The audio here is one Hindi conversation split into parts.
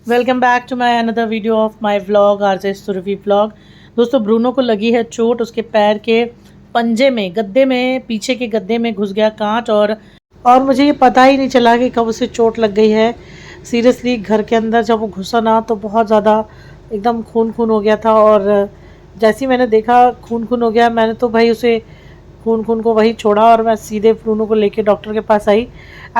Welcome back to my another video of my vlog RJ Surabhi vlog. दोस्तों ब्रूनो को लगी है चोट। उसके पैर के पंजे में, गद्दे में, पीछे के गद्दे में घुस गया कांच और मुझे ये पता ही नहीं चला कि कब उसे चोट लग गई है। सीरियसली घर के अंदर जब वो घुसा ना तो बहुत ज़्यादा एकदम खून खून हो गया था। और जैसे ही मैंने देखा खून खून हो गया, मैंने तो भाई उसे खून खून को वही छोड़ा और मैं सीधे ब्रूनो को लेके डॉक्टर के पास आई।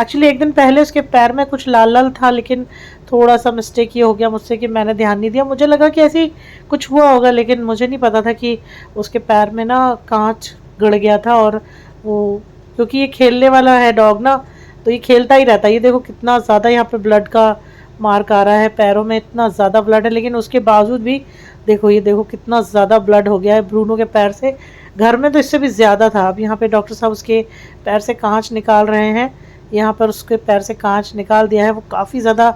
एक्चुअली एक दिन पहले उसके पैर में कुछ लाल लाल था, लेकिन थोड़ा सा मिस्टेक ये हो गया मुझसे कि मैंने ध्यान नहीं दिया। मुझे लगा कि ऐसे ही कुछ हुआ होगा, लेकिन मुझे नहीं पता था कि उसके पैर में ना कांच गड़ गया था। और वो, क्योंकि ये खेलने वाला है डॉग ना, तो ये खेलता ही रहता है। ये देखो कितना ज़्यादा यहाँ पे ब्लड का मार्क आ रहा है, पैरों में इतना ज़्यादा ब्लड है, लेकिन उसके बावजूद भी देखो, ये देखो कितना ज़्यादा ब्लड हो गया है ब्रूनो के पैर से। घर में तो इससे भी ज़्यादा था। अब यहाँ पे डॉक्टर साहब उसके पैर से कांच निकाल रहे हैं। यहाँ पर उसके पैर से कांच निकाल दिया है। वो काफ़ी ज़्यादा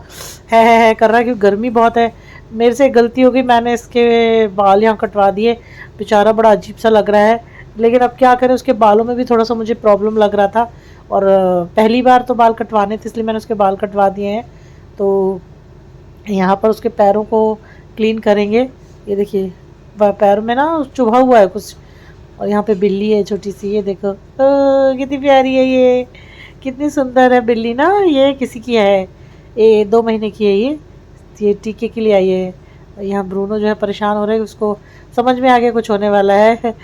है कर रहा है क्योंकि गर्मी बहुत है। मेरे से गलती हो गई, मैंने इसके बाल यहाँ कटवा दिए। बेचारा बड़ा अजीब सा लग रहा है, लेकिन अब क्या करें, उसके बालों में भी थोड़ा सा मुझे प्रॉब्लम लग रहा था। और पहली बार तो बाल कटवाने थे, इसलिए मैंने उसके बाल कटवा दिए हैं। तो यहाँ पर उसके पैरों को क्लीन करेंगे। ये देखिए पैरों में ना चुभा हुआ है कुछ। और यहाँ पे बिल्ली है छोटी सी, ये देखो कितनी प्यारी है ये, कितनी सुंदर है बिल्ली ना। ये किसी की है, ये 2 महीने की है ये टीके के लिए आई है। यहाँ ब्रूनो जो है परेशान हो रहा है, उसको समझ में आ गया कुछ होने वाला है।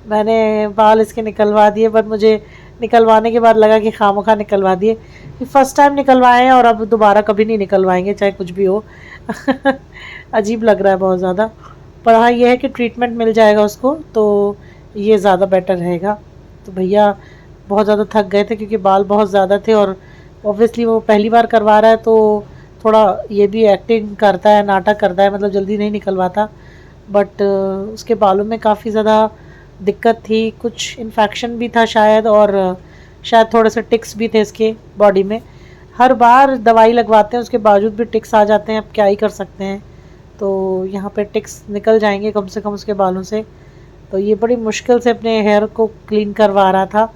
मैंने बाल इसके निकलवा दिए, बट मुझे निकलवाने के बाद लगा कि खामोखा निकलवा दिए। फर्स्ट टाइम निकलवाए हैं और अब दोबारा कभी नहीं निकलवाएंगे, चाहे कुछ भी हो। अजीब लग रहा है बहुत ज़्यादा। पर हाँ, ये है कि ट्रीटमेंट मिल जाएगा उसको, तो ये ज़्यादा बेटर रहेगा। तो भैया बहुत ज़्यादा थक गए थे क्योंकि बाल बहुत ज़्यादा थे, और ऑब्वियसली वो पहली बार करवा रहा है, तो थोड़ा ये भी एक्टिंग करता है, नाटक करता है, मतलब जल्दी नहीं निकलवाता। बट उसके बालों में काफ़ी ज़्यादा दिक्कत थी, कुछ इन्फेक्शन भी था शायद, और शायद थोड़े से टिक्स भी थे इसके बॉडी में। हर बार दवाई लगवाते हैं, उसके बावजूद भी टिक्स आ जाते हैं। अब क्या ही कर सकते हैं। तो यहाँ पे टिक्स निकल जाएंगे कम से कम उसके बालों से। तो ये बड़ी मुश्किल से अपने हेयर को क्लीन करवा रहा था।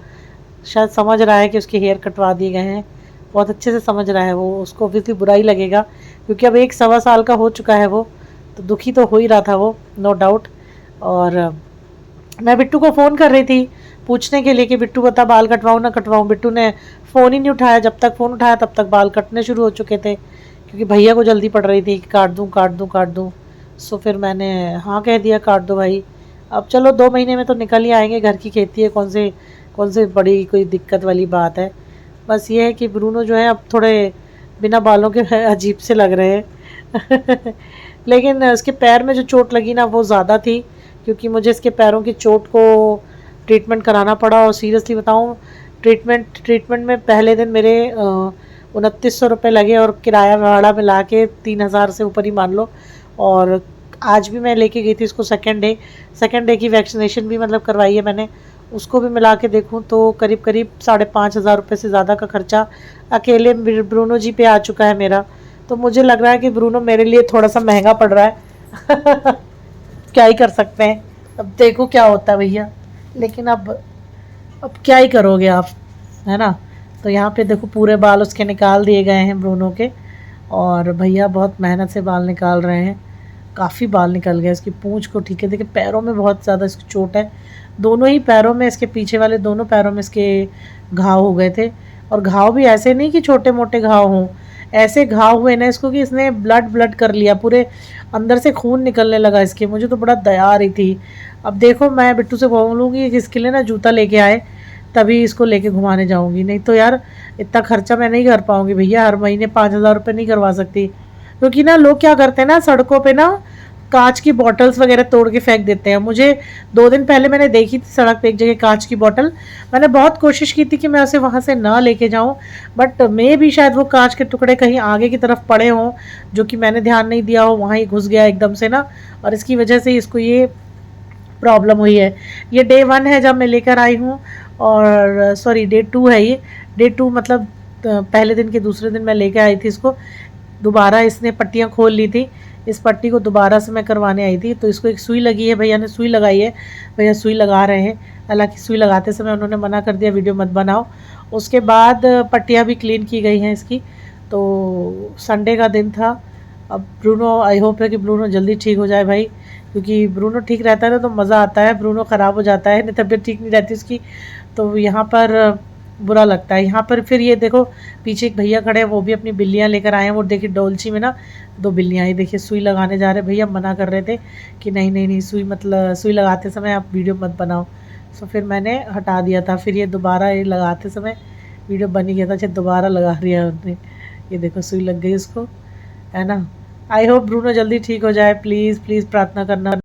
शायद समझ रहा है कि उसके हेयर कटवा दिए गए हैं, बहुत अच्छे से समझ रहा है वो। उसको ऑब्वियसली बुरा ही लगेगा क्योंकि अब 1 सवा साल का हो चुका है वो, तो दुखी तो हो ही रहा था वो, नो डाउट। और मैं बिट्टू को फ़ोन कर रही थी पूछने के लिए कि बिट्टू बता बाल कटवाऊँ ना कटवाऊँ। बिट्टू ने फ़ोन ही नहीं उठाया। जब तक फ़ोन उठाया तब तक बाल कटने शुरू हो चुके थे, क्योंकि भैया को जल्दी पड़ रही थी कि काट दूँ काट दूँ काट दूँ। सो फिर मैंने हाँ कह दिया, काट दो भाई। अब चलो 2 महीने में तो निकल ही आएंगे, घर की खेती है, कौन से बड़ी कोई दिक्कत वाली बात है। बस ये है कि ब्रूनो जो है अब थोड़े बिना बालों के अजीब से लग रहे हैं। लेकिन उसके पैर में जो चोट लगी ना वो ज़्यादा थी, क्योंकि मुझे इसके पैरों की चोट को ट्रीटमेंट कराना पड़ा। और सीरियसली बताऊँ, ट्रीटमेंट में पहले दिन मेरे 2900 रुपये लगे, और किराया भाड़ा मिला के 3000 से ऊपर ही मान लो। और आज भी मैं लेके गई थी इसको सेकेंड डे की वैक्सीनेशन भी मतलब करवाई है मैंने। उसको भी मिला के देखूँ तो करीब करीब 5500 रुपये से ज़्यादा का खर्चा अकेले ब्रूनो जी पे आ चुका है मेरा। तो मुझे लग रहा है कि ब्रूनो मेरे लिए थोड़ा सा महंगा पड़ रहा है। क्या ही कर सकते हैं, अब देखो क्या होता है भैया। लेकिन अब क्या ही करोगे आप, है ना। तो यहाँ पे देखो पूरे बाल उसके निकाल दिए गए हैं ब्रूनो के, और भैया बहुत मेहनत से बाल निकाल रहे हैं। काफ़ी बाल निकल गए इसकी पूंछ को। ठीक है, देखिए पैरों में बहुत ज़्यादा इसकी चोट है। दोनों ही पैरों में, इसके पीछे वाले दोनों पैरों में इसके घाव हो गए थे। और घाव भी ऐसे नहीं कि छोटे मोटे घाव हों, ऐसे घाव हुए ना इसको कि इसने ब्लड ब्लड कर लिया, पूरे अंदर से खून निकलने लगा इसके। मुझे तो बड़ा दया आ रही थी। अब देखो मैं बिट्टू से बोलूँगी कि इसके लिए ना जूता लेके आए, तभी इसको लेके घुमाने जाऊँगी। नहीं तो यार इतना खर्चा मैं नहीं कर पाऊँगी भैया, हर महीने 5000 रुपये नहीं करवा सकती। क्योंकि ना लोग क्या करते हैं ना, सड़कों पे ना कांच की बॉटल्स वगैरह तोड़ के फेंक देते हैं। मुझे 2 दिन पहले मैंने देखी थी सड़क पे एक जगह कांच की बॉटल। मैंने बहुत कोशिश की थी कि मैं उसे वहाँ से ना लेके जाऊँ, बट मे भी शायद वो कांच के टुकड़े कहीं आगे की तरफ पड़े हों, जो कि मैंने ध्यान नहीं दिया हो, वहाँ ही घुस गया एकदम से ना, और इसकी वजह से इसको ये प्रॉब्लम हुई है। ये डे 1 है जब मैं लेकर आई हूँ, और सॉरी डे 2 है ये। डे 2 मतलब पहले दिन के दूसरे दिन मैं लेकर आई थी इसको। दोबारा इसने पट्टियाँ खोल ली थी, इस पट्टी को दोबारा से मैं करवाने आई थी। तो इसको एक सुई लगी है, भैया ने सुई लगाई है, भैया सुई लगा रहे हैं। हालांकि सुई लगाते समय उन्होंने मना कर दिया वीडियो मत बनाओ। उसके बाद पट्टियाँ भी क्लीन की गई हैं इसकी। तो संडे का दिन था, अब ब्रूनो, आई होप है कि ब्रूनो जल्दी ठीक हो जाए भाई, क्योंकि ब्रूनो ठीक रहता है ना तो मज़ा आता है, ब्रूनो ख़राब हो जाता है, नहीं तबीयत ठीक नहीं रहती उसकी, तो यहाँ पर बुरा लगता है। यहाँ पर फिर ये देखो पीछे एक भैया खड़े हैं, वो भी अपनी बिल्लियाँ लेकर आए हैं। वो देखिए डोलची में ना 2 बिल्लियाँ, ये देखिए सुई लगाने जा रहे हैं। भैया मना कर रहे थे कि नहीं नहीं नहीं, सुई मतलब सुई लगाते समय आप वीडियो मत बनाओ, तो फिर मैंने हटा दिया था। फिर ये दोबारा ये लगाते समय वीडियो बन ही गया था, अच्छा दोबारा लगा दिया उन्होंने। ये देखो सुई लग गई उसको, है ना। आई होप ब्रूनो जल्दी ठीक हो जाए, प्लीज़ प्लीज़ प्रार्थना करना।